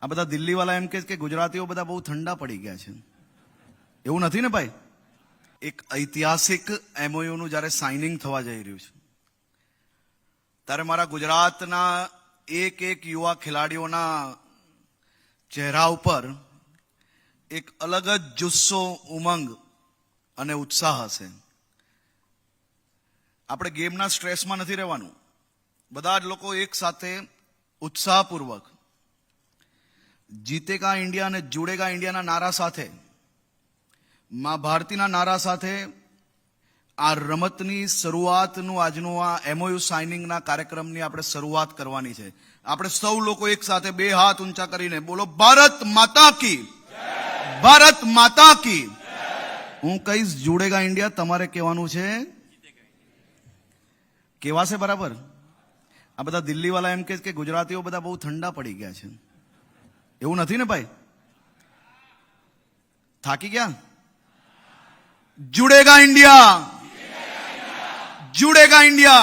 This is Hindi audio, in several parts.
આ બધા દિલ્હીવાળા એમ કહે છે કે ગુજરાતીઓ બધા બહુ ઠંડા પડી ગયા છે. એવું નથી ને ભાઈ? એક ઐતિહાસિક એમઓયુનું જ્યારે સાઇનિંગ થવા જઈ રહ્યું છે ત્યારે મારા ગુજરાતના એક એક યુવા ખેલાડીઓના ચહેરા ઉપર એક અલગ જ જુસ્સો, ઉમંગ અને ઉત્સાહ હશે. આપણે ગેમના સ્ટ્રેસમાં નથી રહેવાનું. બધા જ લોકો એક સાથે ઉત્સાહપૂર્વક જીતેગા ઇન્ડિયા અને જુડેગા ઇન્ડિયાના નારા સાથે, મા ભારતીના નારા સાથે આ રમતની શરૂઆતનું આજનું આ એમઓયુ સાઇનિંગના કાર્યક્રમની આપણે શરૂઆત કરવાની છે. આપણે સૌ લોકો એક સાથે બે હાથ ઊંચા કરીને બોલો, ભારત માતા કી, ભારત માતા કી. હું કહીશ જુડેગા ઇન્ડિયા, તમારે કહેવાનું છે કેવાશે બરાબર. આ બધા દિલ્હીવાળા એમ કહે છે કે ગુજરાતીઓ બધા બહુ ઠંડા પડી ગયા છે. એવું નથી ને ભાઈ? થાકી ગયા? जुड़ेगा इंडिया, जुड़ेगा इंडिया.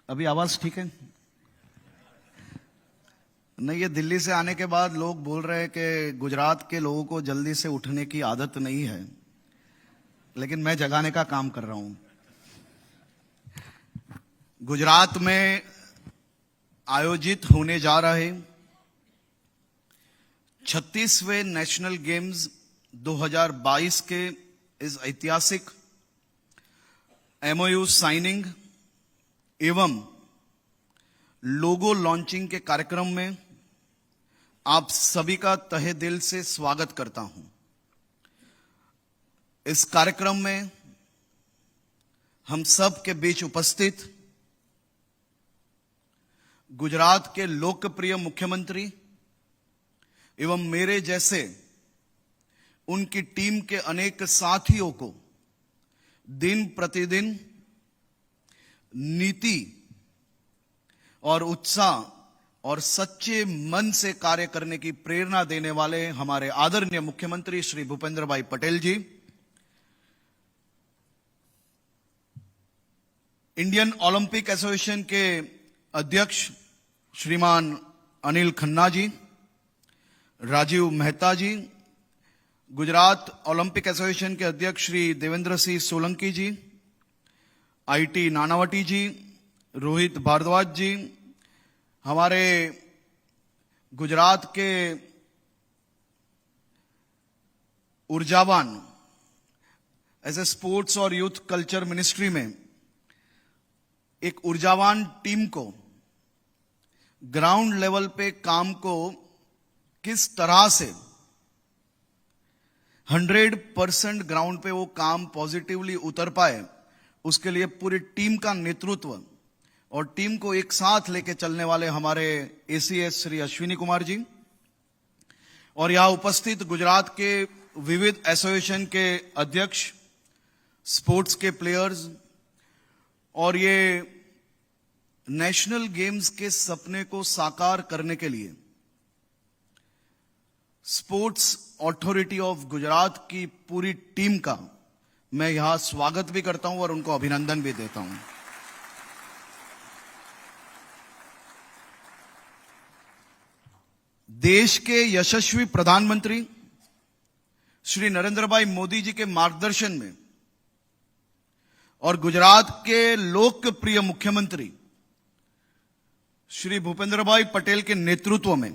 अभी आवाज ठीक है? नहीं, ये दिल्ली से आने के बाद लोग बोल रहे हैं कि गुजरात के लोगों को जल्दी से उठने की आदत नहीं है, लेकिन मैं जगाने का काम कर रहा हूं. गुजरात में आयोजित होने जा रहे 36वें नेशनल गेम्स 2022 के इस ऐतिहासिक एमओयू साइनिंग एवं लोगो लॉन्चिंग के कार्यक्रम में आप सभी का तहे दिल से स्वागत करता हूं. इस कार्यक्रम में हम सब के बीच उपस्थित गुजरात के लोकप्रिय मुख्यमंत्री एवं मेरे जैसे उनकी टीम के अनेक साथियों को दिन प्रतिदिन नीति और उत्साह और सच्चे मन से कार्य करने की प्रेरणा देने वाले हमारे आदरणीय मुख्यमंत्री श्री भूपेंद्र भाई पटेल जी, इंडियन ओलंपिक एसोसिएशन के अध्यक्ष श्रीमान अनिल खन्ना जी, राजीव मेहता जी, गुजरात ओलंपिक एसोसिएशन के अध्यक्ष श्री देवेंद्र सिंह सोलंकी जी, आईटी नानावटी जी, रोहित भारद्वाज जी, हमारे गुजरात के ऊर्जावान ऐसे स्पोर्ट्स और यूथ कल्चर मिनिस्ट्री में एक ऊर्जावान टीम को ग्राउंड लेवल पे काम को किस तरह से 100% ग्राउंड पे वो काम पॉजिटिवली उतर पाए, उसके लिए पूरी टीम का नेतृत्व और टीम को एक साथ लेके चलने वाले हमारे एसीएस श्री अश्विनी कुमार जी, और यहां उपस्थित गुजरात के विविध एसोसिएशन के अध्यक्ष, स्पोर्ट्स के प्लेयर्स और ये नेशनल गेम्स के सपने को साकार करने के लिए स्पोर्ट्स अथॉरिटी ऑफ गुजरात की पूरी टीम का मैं यहां स्वागत भी करता हूं और उनको अभिनंदन भी देता हूं. देश के यशस्वी प्रधानमंत्री श्री नरेंद्र भाई मोदी जी के मार्गदर्शन में और गुजरात के लोकप्रिय मुख्यमंत्री श्री भूपेंद्र भाई पटेल के नेतृत्व में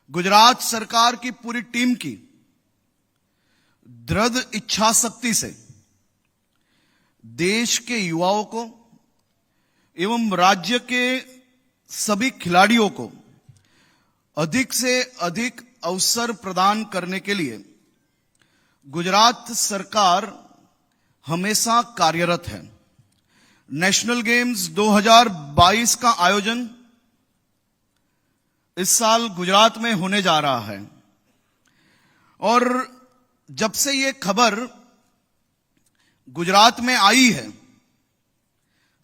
गुजरात सरकार की पूरी टीम की दृढ़ इच्छा शक्ति से देश के युवाओं को एवं राज्य के सभी खिलाड़ियों को अधिक से अधिक अवसर प्रदान करने के लिए गुजरात सरकार हमेशा कार्यरत है. नेशनल गेम्स 2022 का आयोजन इस साल गुजरात में होने जा रहा है और जब से ये खबर गुजरात में आई है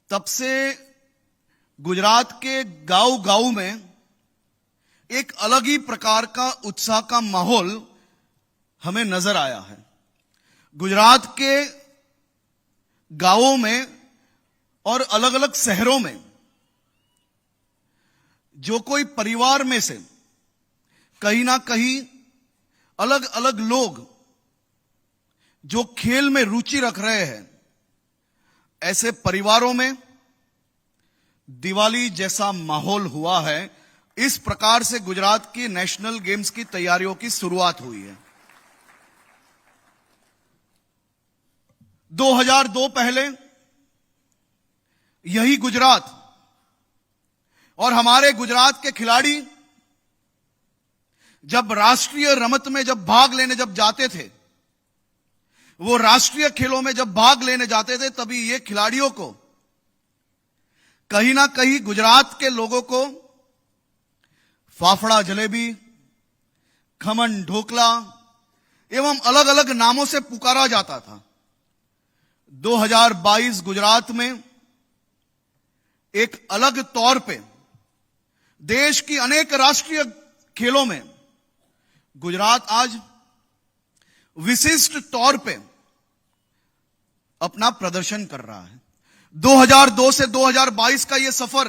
तब से गुजरात के गांव-गांव में एक अलग ही प्रकार का उत्साह का माहौल हमें नजर आया है. गुजरात के गांवों में और अलग अलग शहरों में जो कोई परिवार में से कहीं ना कहीं अलग अलग लोग जो खेल में रुचि रख रहे हैं, ऐसे परिवारों में दिवाली जैसा माहौल हुआ है। इस प्रकार से गुजरात की नेशनल गेम्स की तैयारियों की शुरुआत हुई है। 2002 पहले यही गुजरात और हमारे गुजरात के खिलाड़ी जब राष्ट्रीय रमत में जब भाग लेने जब जाते थे, वो राष्ट्रीय खेलों में जब भाग लेने जाते थे, तभी ये खिलाड़ियों को कहीं ना कहीं गुजरात के लोगों को फाफड़ा जलेबी, खमन ढोकला एवं अलग अलग नामों से पुकारा जाता था। 2022 गुजरात में एक अलग तौर पे देश की अनेक राष्ट्रीय खेलों में गुजरात आज विशिष्ट तौर पे अपना प्रदर्शन कर रहा है। 2002 से 2022 का यह सफर,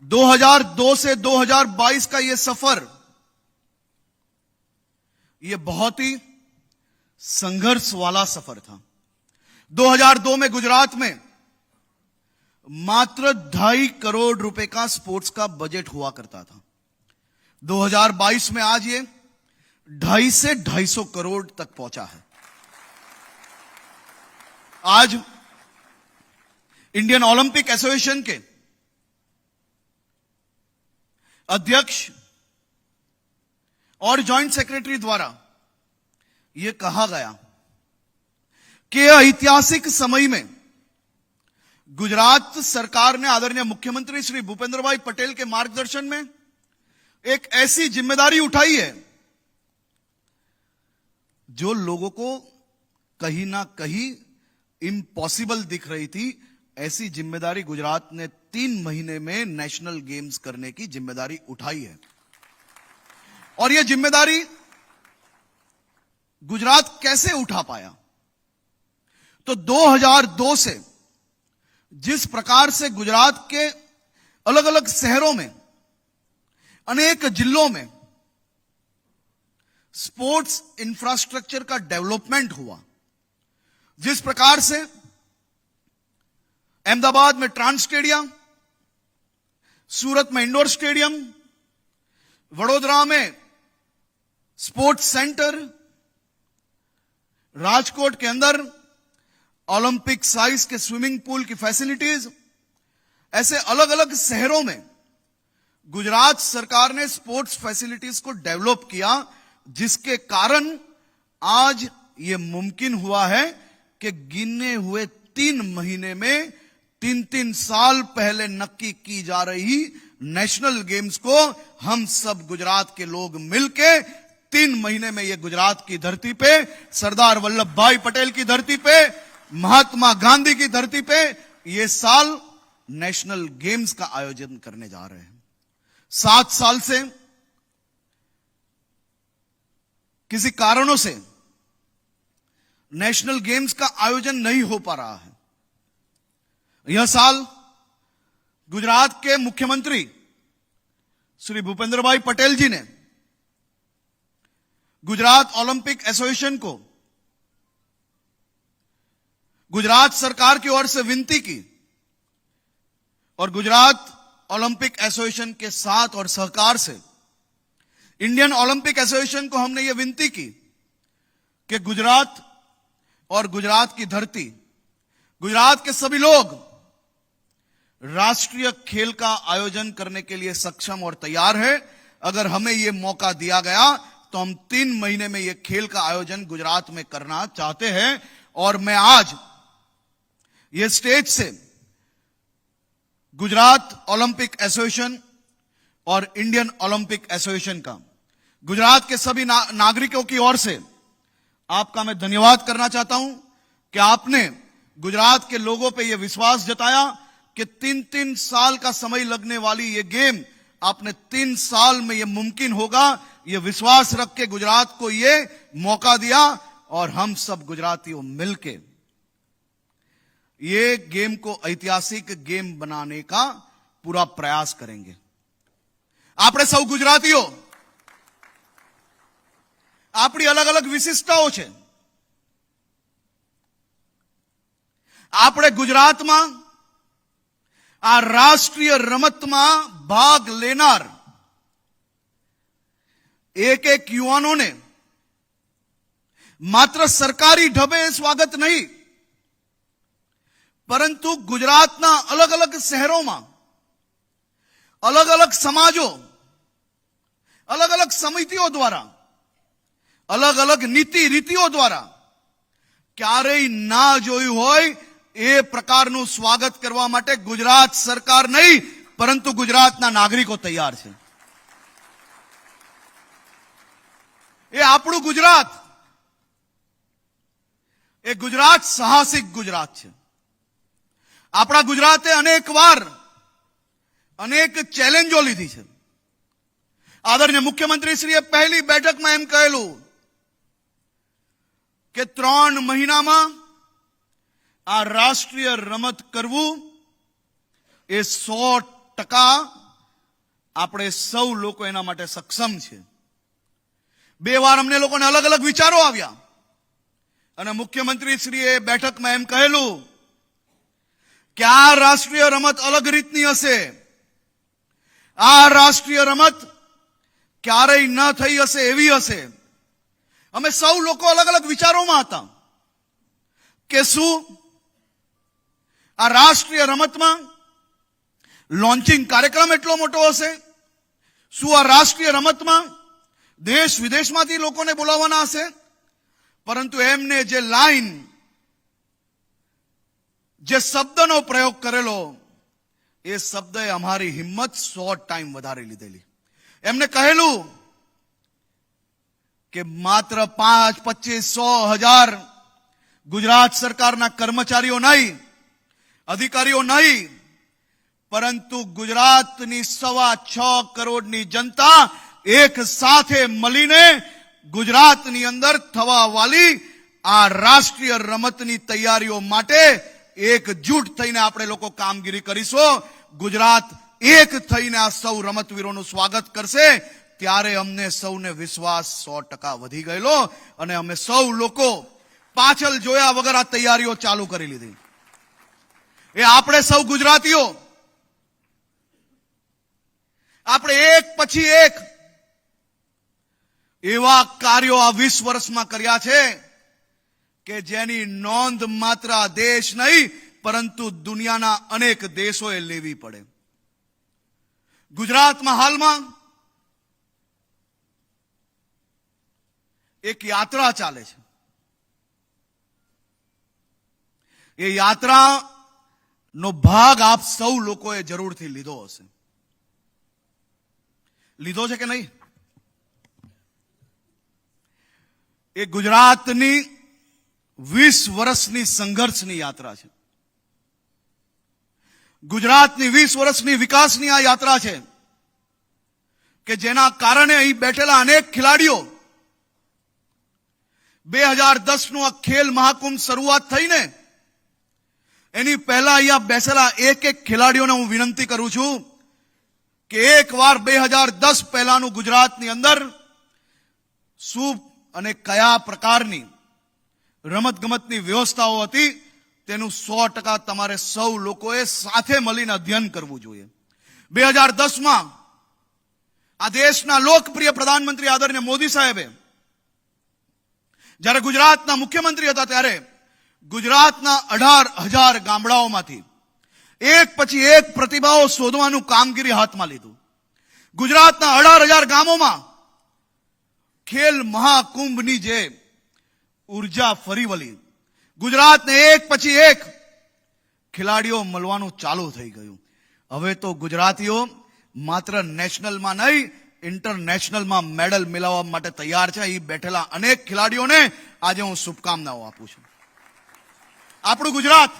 2002 से 2022 का यह सफर, यह बहुत ही संघर्ष वाला सफर था। 2002 में गुजरात में मात्र 2.5 करोड़ रुपए का स्पोर्ट्स का बजट हुआ करता था। 2022 में आज ये 2.5 से 250 करोड़ तक पहुंचा है। आज इंडियन ओलंपिक एसोसिएशन के अध्यक्ष और जॉइंट सेक्रेटरी द्वारा यह कहा गया कि ऐतिहासिक समय में गुजरात सरकार ने आदरणीय मुख्यमंत्री श्री भूपेंद्र भाई पटेल के मार्गदर्शन में एक ऐसी जिम्मेदारी उठाई है जो लोगों को कहीं ना कहीं इम्पॉसिबल दिख रही थी। ऐसी जिम्मेदारी गुजरात ने 3 महीने में नेशनल गेम्स करने की जिम्मेदारी उठाई है। और यह जिम्मेदारी गुजरात कैसे उठा पाया? तो 2002 से जिस प्रकार से गुजरात के अलग अलग शहरों में, अनेक जिलों में स्पोर्ट्स इंफ्रास्ट्रक्चर का डेवलपमेंट हुआ, जिस प्रकार से अहमदाबाद में ट्रांस स्टेडियम, सूरत में इंडोर स्टेडियम, वडोदरा में स्पोर्ट्स सेंटर, राजकोट के अंदर ओलंपिक साइज के स्विमिंग पूल की फैसिलिटीज, ऐसे अलग अलग शहरों में गुजरात सरकार ने स्पोर्ट्स फैसिलिटीज को डेवलप किया, जिसके कारण आज यह मुमकिन हुआ है कि गिने हुए 3 महीने में 3-3 साल पहले नक्की की जा रही नेशनल गेम्स को हम सब गुजरात के लोग मिलके 3 महीने में ये गुजरात की धरती पे, सरदार वल्लभ भाई पटेल की धरती पे, महात्मा गांधी की धरती पे ये साल नेशनल गेम्स का आयोजन करने जा रहे हैं। 7 साल से किसी कारणों से नेशनल गेम्स का आयोजन नहीं हो पा रहा है। यह साल गुजरात के मुख्यमंत्री श्री भूपेंद्र भाई पटेल जी ने गुजरात ओलंपिक एसोसिएशन को गुजरात सरकार की ओर से विनती की और गुजरात ओलंपिक एसोसिएशन के साथ और सहकार से इंडियन ओलंपिक एसोसिएशन को हमने यह विनती की कि गुजरात और गुजरात की धरती, गुजरात के सभी लोग राष्ट्रीय खेल का आयोजन करने के लिए सक्षम और तैयार है। अगर हमें यह मौका दिया गया तो हम 3 महीने में यह खेल का आयोजन गुजरात में करना चाहते हैं। और मैं आज यह स्टेज से गुजरात ओलंपिक एसोसिएशन और इंडियन ओलंपिक एसोसिएशन का, गुजरात के सभी नागरिकों की ओर से आपका मैं धन्यवाद करना चाहता हूं कि आपने गुजरात के लोगों पे यह विश्वास जताया कि 3-3 साल का समय लगने वाली यह गेम आपने 3 साल में यह मुमकिन होगा, यह विश्वास रख के गुजरात को यह मौका दिया और हम सब गुजरातियों मिलके ये गेम को ऐतिहासिक गेम बनाने का पूरा प्रयास करेंगे। આપણે સૌ ગુજરાતીઓ આપણી અલગ અલગ વિશિષ્ટતાઓ છે। આપણે ગુજરાતમાં આ રાષ્ટ્રીય રમતમાં ભાગ લેનાર એક એક યુવાનોને માત્ર સરકારી ઢબે સ્વાગત નહીં, પરંતુ ગુજરાતના અલગ અલગ શહેરોમાં અલગ અલગ સમાજો, અલગ અલગ સમિતિઓ દ્વારા, અલગ અલગ નીતિ રીતિઓ દ્વારા ક્યારેય ના જોયું હોય એ પ્રકારનું સ્વાગત કરવા માટે ગુજરાત સરકાર નહીં, પરંતુ ગુજરાતના નાગરિકો તૈયાર છે। એ આપણું ગુજરાત, એ ગુજરાત સાહસિક ગુજરાત છે। આપણા ગુજરાતે અનેક વાર અનેક ચેલેન્જો લીધી છે। આદરણીય મુખ્યમંત્રીશ્રીએ પહેલી બેઠકમાં એમ કહેલું કે 3 મહિનામાં આ રાષ્ટ્રીય રમત કરવું એ 100% આપણે સૌ લોકો એના માટે સક્ષમ છે। 2 વાર અમને લોકોને અલગ અલગ વિચારો આવ્યા અને મુખ્યમંત્રીશ્રીએ બેઠકમાં એમ કહેલું કે આ રાષ્ટ્રીય રમત અલગ રીતની હશે, આ રાષ્ટ્રીય રમત ક્યારેય ન થઈ હશે એવી હશે। અમે સૌ લોકો અલગ અલગ વિચારોમાં હતા કે શું આ રાષ્ટ્રીય રમતમાં લોન્ચિંગ કાર્યક્રમ એટલો મોટો હશે, શું આ રાષ્ટ્રીય રમતમાં દેશ વિદેશમાંથી લોકોને બોલાવવાના હશે, પરંતુ એમને જે લાઈન, જે શબ્દનો પ્રયોગ કરેલો, એ શબ્દે અમારી હિંમત 100 વધારી લીધેલી। એમને કહેલું કે માત્ર 5, 25, 100,000 ગુજરાત સરકારના કર્મચારીઓ નહીં, અધિકારીઓ નહીં, પરંતુ ગુજરાતની 6.25 કરોડની જનતા એક સાથે મળીને ગુજરાતની અંદર થવા વાલી આ રાષ્ટ્રીય રમતની તૈયારીઓ માટે એકજૂટ થઈને આપણે લોકો કામગીરી કરીશું। ગુજરાત એક થઈને આ સૌ રમતવીરોનું સ્વાગત કરશે, ત્યારે અમને સૌને વિશ્વાસ 100% વધી ગયેલો અને અમે સૌ લોકો પાછળ જોયા વગર આ તૈયારીઓ ચાલુ કરી લીધી। એ આપણે સૌ ગુજરાતીઓ આપણે એક પછી એક એવા કાર્યો આ 20 વર્ષમાં કર્યા છે કે જેની નોંધ માત્ર આ દેશ નહીં, પરંતુ દુનિયાના અનેક દેશોએ લેવી પડે। ગુજરાતમાં હાલમાં એક યાત્રા ચાલે છે। એ યાત્રાનો ભાગ આપ સૌ લોકોએ જરૂરથી લીધો હશે। લીધો છે કે નહીં? એ ગુજરાતની 20 વર્ષની સંઘર્ષની યાત્રા છે। ગુજરાતની 20 વર્ષની વિકાસની આ યાત્રા છે કે જેના કારણે અહીં બેઠેલા અનેક ખેલાડીઓ 2010નું આ ખેલ મહાકુંભ શરૂઆત થઈને એની પહેલા અહીંયા બેસેલા એક એક ખેલાડીઓને હું વિનંતી કરું છું કે એકવાર 2010 પહેલાનું ગુજરાતની અંદર શું અને કયા પ્રકારની રમતગમતની વ્યવસ્થાઓ હતી તેનું 100% તમારે સૌ લોકોએ સાથે મળીને અધ્યયન કરવું જોઈએ। 2010માં આ દેશના લોકપ્રિય પ્રધાનમંત્રી આદરણીય મોદી સાહેબે જ્યારે ગુજરાતના મુખ્યમંત્રી હતા ત્યારે ગુજરાતના 18,000 ગામડાઓમાંથી એક પછી એક પ્રતિભાઓ શોધવાનું કામગીરી હાથમાં લીધું। ગુજરાતના 18,000 ગામોમાં ખેલ મહાકુંભની જે ઉર્જા ફરી વળી, ગુજરાતને એક પછી એક ખેલાડીઓ મળવાનું ચાલુ થઈ ગયું। હવે તો ગુજરાતીઓ માત્ર નેશનલમાં નહીં, ઇન્ટરનેશનલમાં મેડલ મેળવવા માટે તૈયાર છે। અહીં બેઠેલા અનેક ખેલાડીઓને આજે હું શુભકામનાઓ આપું છું। આપણું ગુજરાત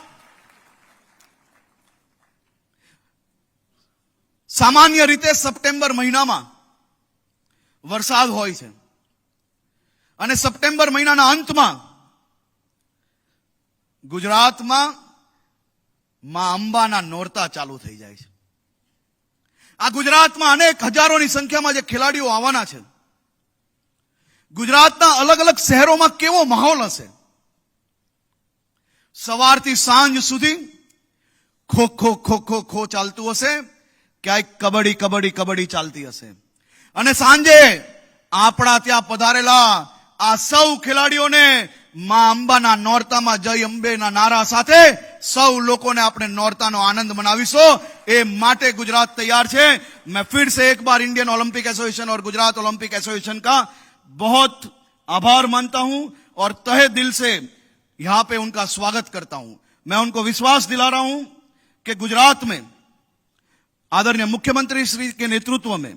સામાન્ય રીતે સપ્ટેમ્બર મહિનામાં વરસાદ હોય છે અને સપ્ટેમ્બર મહિનાના અંતમાં ગુજરાતમાં માં અંબાના નોરતા ચાલુ થઈ જાય છે। આ ગુજરાતમાં અનેક હજારોની સંખ્યામાં જે ખેલાડીઓ આવવાના છે, ગુજરાતના અલગ અલગ શહેરોમાં કેવો માહોલ હશે. સવારથી સાંજ સુધી ખો ખો ખો ખો ખો ચાલતું હશે, ક્યાંક કબડ્ડી કબડ્ડી કબડ્ડી ચાલતી હશે. અને સાંજે આપણા ત્યાં પધારેલા આ સૌ ખેલાડીઓને માં અંબાના નોરતામાં જય અંબેના નારા સાથે સૌ લોકોને આપણે નોરતાનો આનંદ મનાવીશું. એ માટે गुजरात तैयार है. मैं फिर से एक बार इंडियन ओलंपिक एसोसिएशन और गुजरात ओलंपिक एसोसिएशन का बहुत आभार मानता हूं और तहे दिल से यहां पे उनका स्वागत करता हूं. मैं उनको विश्वास दिला रहा हूं कि गुजरात में आदरणीय मुख्यमंत्री श्री के नेतृत्व में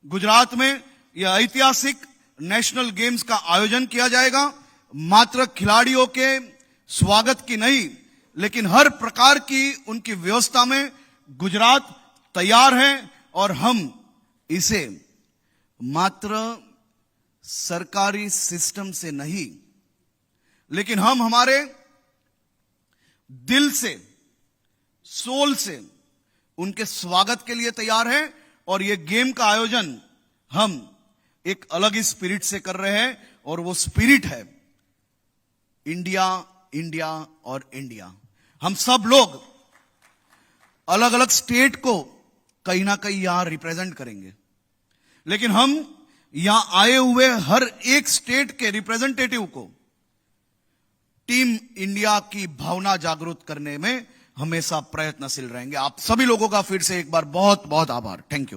गुजरात में यह ऐतिहासिक नेशनल गेम्स का आयोजन किया जाएगा. मात्र खिलाड़ियों के स्वागत की नहीं, लेकिन हर प्रकार की उनकी व्यवस्था में गुजरात तैयार है. और हम इसे मात्र सरकारी सिस्टम से नहीं, लेकिन हम हमारे दिल से, सोल से उनके स्वागत के लिए तैयार हैं. और ये गेम का आयोजन हम एक अलग ही स्पिरिट से कर रहे हैं, और वो स्पिरिट है इंडिया, इंडिया और इंडिया. हम सब लोग अलग अलग स्टेट को कहीं ना कहीं यहां रिप्रेजेंट करेंगे, लेकिन हम यहां आए हुए हर एक स्टेट के रिप्रेजेंटेटिव को टीम इंडिया की भावना जागृत करने में हमेशा प्रयत्नशील रहेंगे. आप सभी लोगों का फिर से एक बार बहुत बहुत आभार. Thank you.